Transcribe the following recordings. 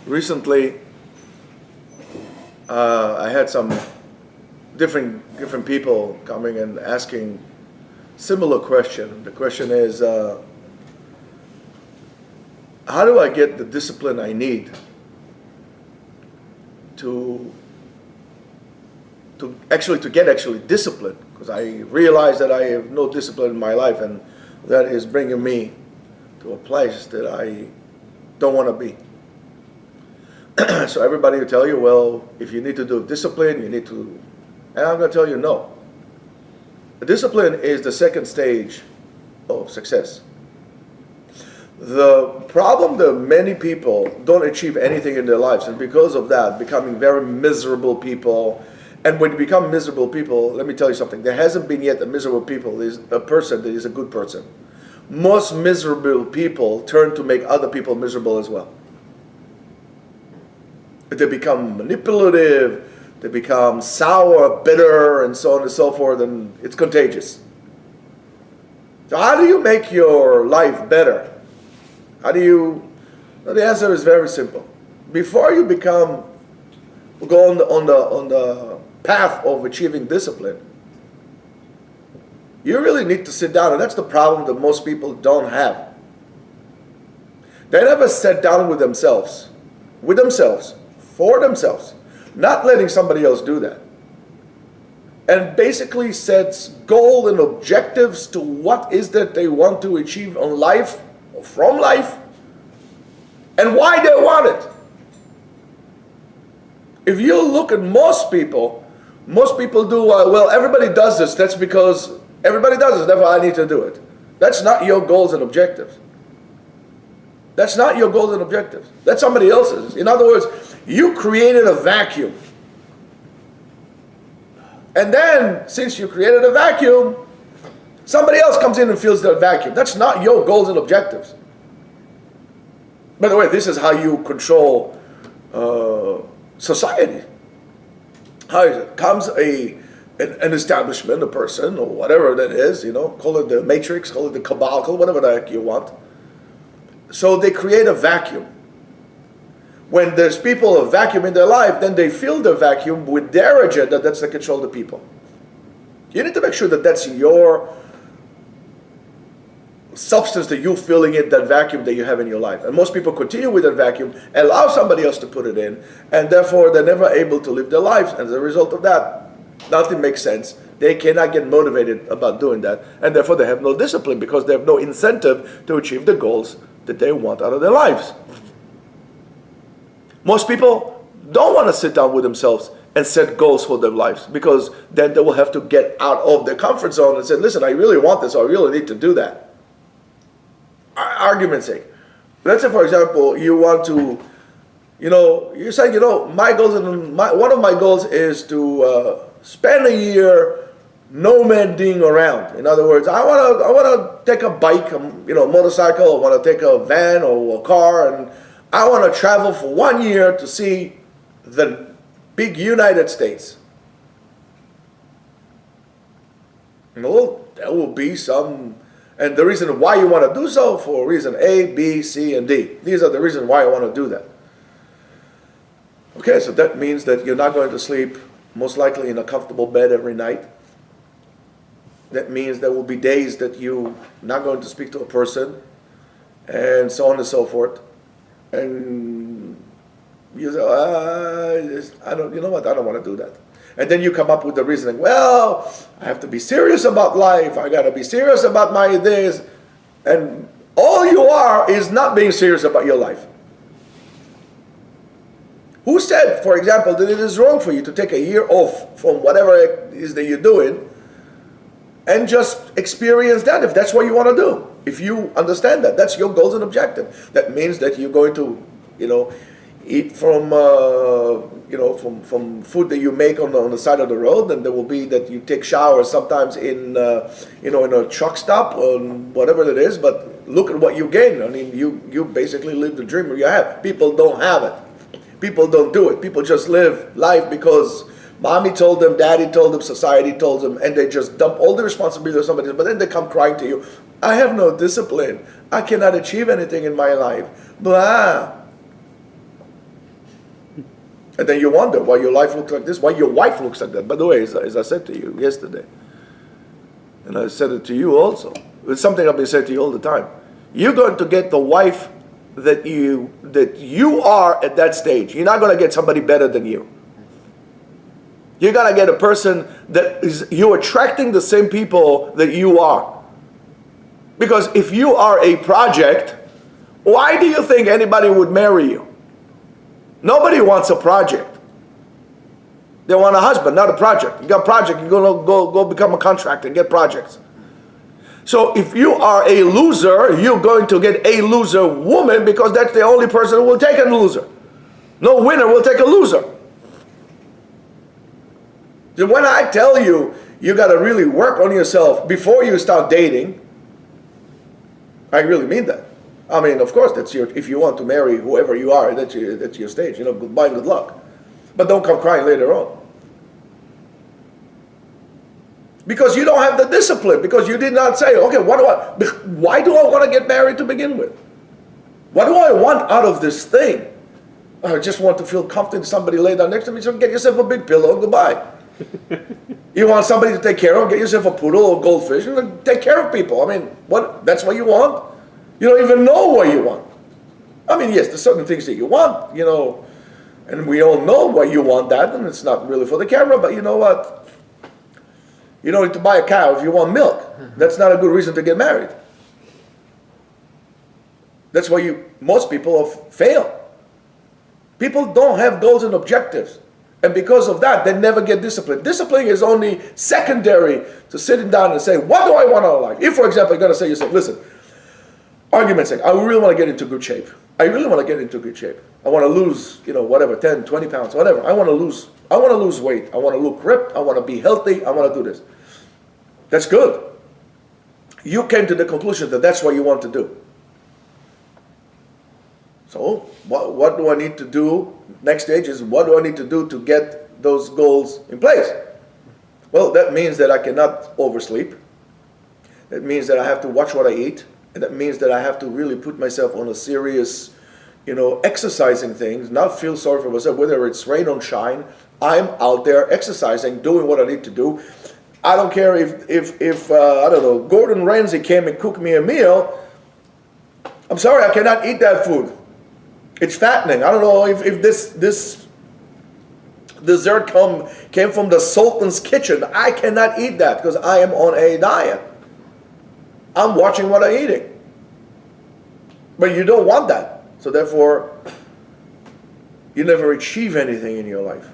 Recently, I had some different people coming and asking similar question. The question is, how do I get the discipline I need to get disciplined? Because I realize that I have no discipline in my life, and that is bringing me to a place that I don't want to be. So everybody will tell you, well, if you need to do discipline, you need to, and I'm going to tell you no. The discipline is the second stage of success. The problem that many people don't achieve anything in their lives, and because of that, becoming very miserable people. And when you become miserable people, let me tell you something. There hasn't been yet a miserable people is a person that is a good person. Most miserable people turn to make other people miserable as well. They become manipulative, they become sour, bitter, and so on and so forth, and it's contagious. So how do you make your life better? Well, the answer is very simple. Before you go on the path of achieving discipline, you really need to sit down, and that's the problem that most people don't have. They never sit down with themselves, for themselves, not letting somebody else do that, and basically sets goals and objectives to what is that they want to achieve on life, or from life, and why they want it. If you look at most people do, well, everybody does this, that's because everybody does it, therefore I need to do it. That's not your goals and objectives. That's not your goals and objectives. That's somebody else's. In other words, you created a vacuum. And then, since you created a vacuum, somebody else comes in and fills that vacuum. That's not your goals and objectives. By the way, this is how you control society. How is it? Comes an establishment, a person, or whatever that is, call it the matrix, call it the cabal, call it whatever the heck you want. So they create a vacuum. When there's people a vacuum in their life, then they fill the vacuum with their agenda that's to control the people. You need to make sure that that's your substance that you're filling in, that vacuum that you have in your life. And most people continue with that vacuum, allow somebody else to put it in, and therefore they're never able to live their lives. And as a result of that, nothing makes sense. They cannot get motivated about doing that, and therefore they have no discipline because they have no incentive to achieve the goals that they want out of their lives. Most people don't want to sit down with themselves and set goals for their lives, because then they will have to get out of their comfort zone and say, listen, I really want this, or I really need to do that. Argument's sake. Let's say, for example, you want to, you're saying, my goals, one of my goals is to spend a year nomading around. In other words, I want to take a bike, motorcycle, I want to take a van or a car, and I want to travel for 1 year to see the big United States. Well, there will be some, and the reason why you want to do so, for reason A, B, C, and D. These are the reasons why I want to do that. Okay, so that means that you're not going to sleep, most likely in a comfortable bed every night. That means there will be days that you're not going to speak to a person, and so on and so forth. And you say, I don't want to do that. And then you come up with the reasoning, well, I have to be serious about life, I got to be serious about my this. And all you are is not being serious about your life. Who said, for example, that it is wrong for you to take a year off from whatever it is that you're doing and just experience that, if that's what you want to do? If you understand that, that's your goals and objective. That means that you're going to, eat from food that you make on the side of the road, and there will be that you take showers sometimes in a truck stop or whatever it is. But look at what you gain. I mean, you basically live the dream you have. People don't have it. People don't do it. People just live life because mommy told them, daddy told them, society told them, and they just dump all the responsibility on somebody else. But then they come crying to you, I have no discipline. I cannot achieve anything in my life. Blah. And then you wonder why your life looks like this, why your wife looks like that. By the way, as I said to you yesterday, and I said it to you also, it's something I've been saying to you all the time. You're going to get the wife that you are at that stage. You're not going to get somebody better than you. You're going to get a person that is, you're attracting the same people that you are. Because if you are a project, why do you think anybody would marry you? Nobody wants a project. They want a husband, not a project. You got a project, you're going to go become a contractor and get projects. So if you are a loser, you're going to get a loser woman because that's the only person who will take a loser. No winner will take a loser. So when I tell you, you got to really work on yourself before you start dating, I really mean that. I mean, of course, that's if you want to marry whoever you are, that's your stage. Goodbye and good luck. But don't come crying later on. Because you don't have the discipline. Because you did not say, okay, why do I want to get married to begin with? What do I want out of this thing? I just want to feel comfortable. Somebody lay down next to me, so get yourself a big pillow and goodbye. You want somebody to take care of, get yourself a poodle or goldfish and take care of people. I mean, that's what you want? You don't even know what you want. I mean, yes, there's certain things that you want, and we all know why you want that, and it's not really for the camera, but you know what? You don't need to buy a cow if you want milk. That's not a good reason to get married. That's why most people fail. People don't have goals and objectives. And because of that, they never get disciplined. Discipline is only secondary to sitting down and saying, what do I want out of life? If, for example, you're going to say to yourself, listen, argument's sake, I really want to get into good shape. I really want to get into good shape. I want to lose, 10, 20 pounds, whatever. I want to lose weight. I want to look ripped. I want to be healthy. I want to do this. That's good. You came to the conclusion that that's what you want to do. So what do I need to do? Next stage is, what do I need to do to get those goals in place? Well, that means that I cannot oversleep. That means that I have to watch what I eat. And that means that I have to really put myself on a serious, exercising things, not feel sorry for myself, whether it's rain or shine. I'm out there exercising, doing what I need to do. I don't care if I don't know, Gordon Ramsay came and cooked me a meal. I'm sorry, I cannot eat that food. It's fattening. I don't know if this dessert came from the Sultan's kitchen. I cannot eat that because I am on a diet. I'm watching what I'm eating. But you don't want that. So therefore, you never achieve anything in your life.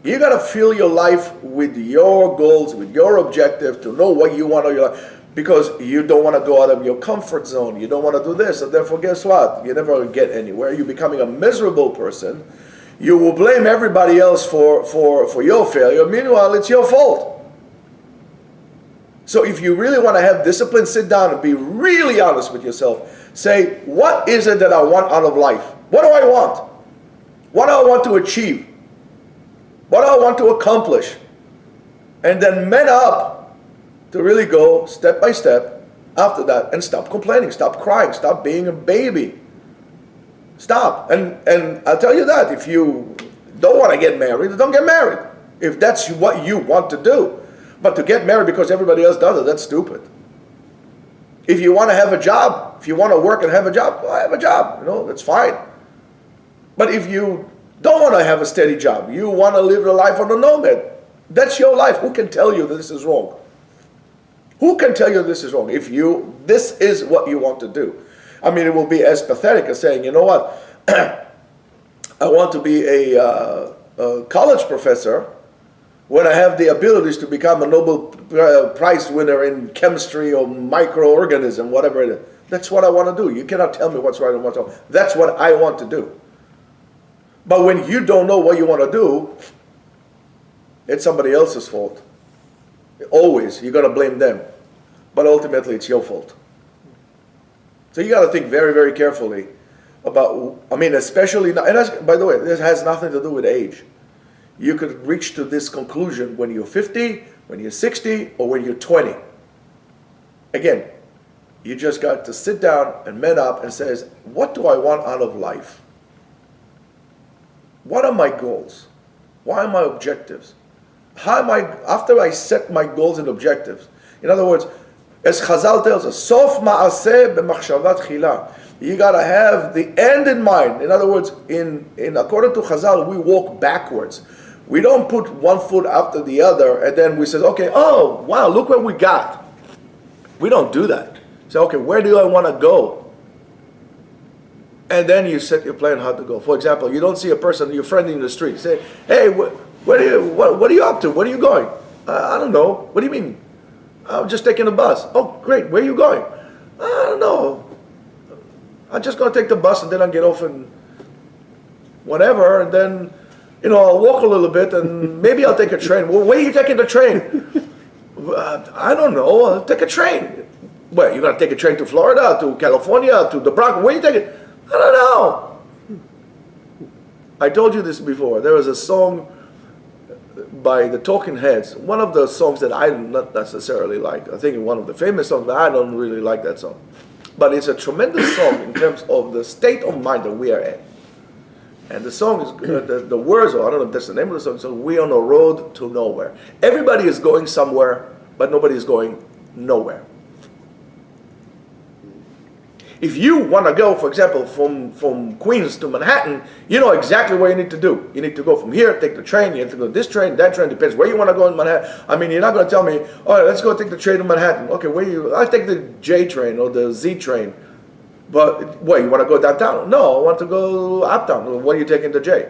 You got to fill your life with your goals, with your objective, to know what you want out of your life. Because you don't want to go out of your comfort zone. You don't want to do this. And therefore, guess what? You never get anywhere. You're becoming a miserable person. You will blame everybody else for your failure. Meanwhile, it's your fault. So if you really want to have discipline, sit down and be really honest with yourself. Say, what is it that I want out of life? What do I want? What do I want to achieve? What do I want to accomplish? And then man up to really go step by step after that and stop complaining, stop crying, stop being a baby. Stop. And I'll tell you that, if you don't want to get married, don't get married. If that's what you want to do. But to get married because everybody else does it, that's stupid. If you want to have a job, if you want to work and have a job, well, have a job. That's fine. But if you don't want to have a steady job, you want to live the life of the nomad, that's your life. Who can tell you that this is wrong? Who can tell you this is wrong? This is what you want to do. I mean, it will be as pathetic as saying, you know what, I want to be a college professor when I have the abilities to become a Nobel Prize winner in chemistry or microorganism, whatever it is. That's what I want to do. You cannot tell me what's right and what's wrong. That's what I want to do. But when you don't know what you want to do, it's somebody else's fault. Always, you're going to blame them. But ultimately, it's your fault. So you got to think very, very carefully about, especially, and by the way, this has nothing to do with age. You could reach to this conclusion when you're 50, when you're 60, or when you're 20. Again, you just got to sit down and man up and says, what do I want out of life? What are my goals? Why are my objectives? How am I, after I set my goals and objectives? In other words, as Chazal tells us, Sof ma'aseh b'machshavat chila. You gotta have the end in mind. In other words, in according to Chazal, we walk backwards. We don't put one foot after the other and then we say, okay, oh, wow, look what we got. We don't do that. Say, okay, where do I want to go? And then you set your plan how to go. For example, you don't see a person, your friend in the street, say, hey, what are you up to? Where are you going? I don't know. What do you mean? I'm just taking a bus. Oh, great. Where are you going? I don't know. I'm just going to take the bus and then I'll get off and whatever. And then, I'll walk a little bit and maybe I'll take a train. Well, where are you taking the train? I don't know. I'll take a train. Where? You're going to take a train to Florida, to California, to the Bronx? Where are you taking? I don't know. I told you this before. There was a song by the Talking Heads, one of the songs that I not necessarily like. I think one of the famous songs, but I don't really like that song. But it's a tremendous song in terms of the state of mind that we are in. And the song is, the words, or I don't know if that's the name of the song, so we're on a road to nowhere. Everybody is going somewhere, but nobody is going nowhere. If you want to go, for example, from Queens to Manhattan, you know exactly what you need to do. You need to go from here, take the train, you have to go this train, that train, depends where you want to go in Manhattan. I mean, you're not going to tell me, all right, let's go take the train to Manhattan. Okay, I'll take the J train or the Z train. But, what, you want to go downtown? No, I want to go uptown. What are you taking the J?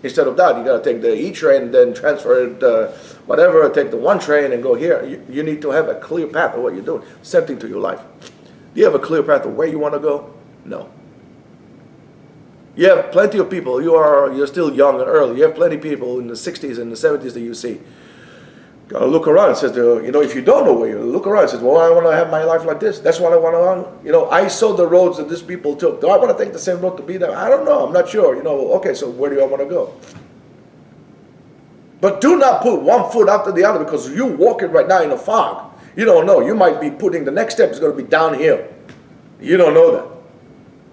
Instead of that, you got to take the E train, then transfer it, whatever, take the one train and go here. You need to have a clear path of what you're doing. Same thing to your life. Do you have a clear path of where you want to go? No. You have plenty of people. You're still young and early. You have plenty of people in the 60s and the 70s that you see. Gotta look around and says, if you don't know where you look around and says, well, I want to have my life like this. That's what I want to. I saw the roads that these people took. Do I want to take the same road to be there? I don't know. I'm not sure. Okay, so where do I want to go? But do not put one foot after the other because you're walking right now in a fog. You don't know. You might be putting the next step is going to be downhill. You don't know that.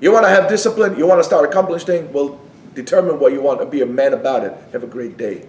You want to have discipline. You want to start accomplishing things. Well, determine what you want and be a man about it. Have a great day.